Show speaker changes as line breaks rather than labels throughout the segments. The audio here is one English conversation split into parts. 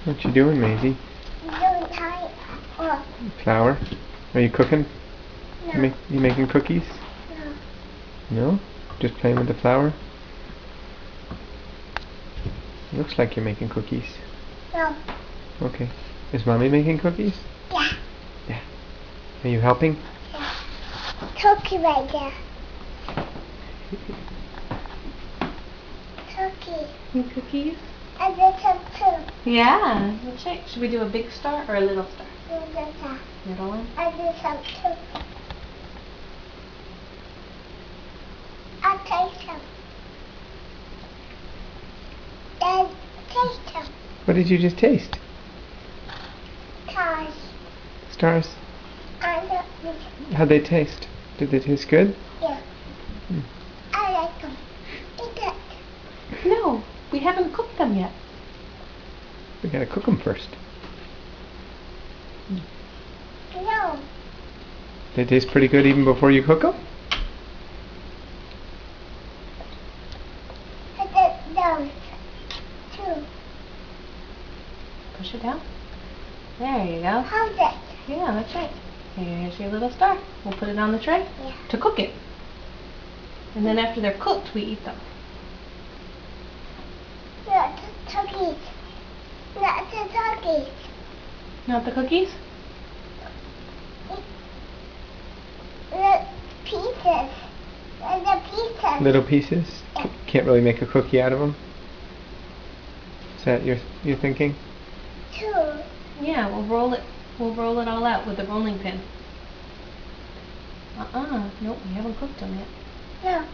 What you doing, Maisie?
Doing tie off.
Flour? Are you cooking?
No.
You making cookies?
No.
No? Just playing with the flour? Looks like you're making cookies.
No.
Okay. Is Mommy making cookies?
Yeah.
Yeah. Are you helping?
Yeah. Cookie right there. Cookie.
Some cookies?
And there's some too.
Yeah. Let's check. Should we do a big star or a little star?
And there's some.
Middle one?
And there's some too. I'll taste them. Then taste them.
What did you just taste?
Cause
Stars.
I love them.
How'd they taste? Did they taste good?
Yeah. I like them. Eat it.
No. We haven't cooked them yet.
We gotta cook them first.
No.
They taste pretty good even before you cook them?
And then those too.
Push it down. There you go.
Hold it.
Yeah, that's right. Here's your little star. We'll put it on the tray
Yeah.
to cook it. And then after they're cooked, we eat them.
Not the cookies. Not the cookies.
Not the cookies?
The pieces. And the pieces.
Little pieces? Can't really make a cookie out of them? Is that your thinking?
Two.
Yeah, we'll roll it. We'll roll it all out with the rolling pin. Nope, we haven't cooked them yet.
No.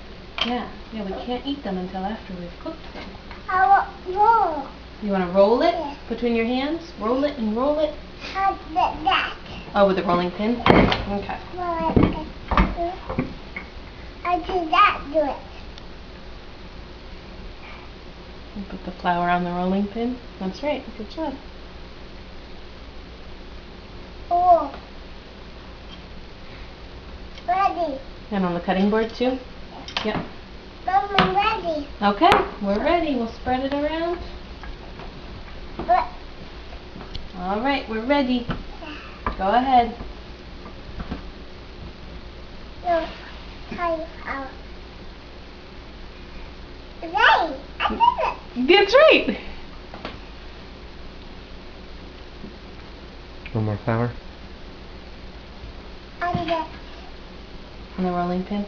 Yeah, we can't eat them until after we've cooked them.
I want more.
You want to roll it
Yeah.
between your hands? Roll it and roll it.
How did that?
Oh, with the rolling pin? Okay.
Well, I did that do it.
And put the flour on the rolling pin. That's right. Good job.
Oh. Ready.
And on the cutting board too? Yep.
Mom, I'm ready.
Okay, we're ready. We'll spread it around.
But
All right, we're ready. Go ahead.
no, time out. Ready. I did it.
That's right.
No more flour?
I did it.
On the rolling pin.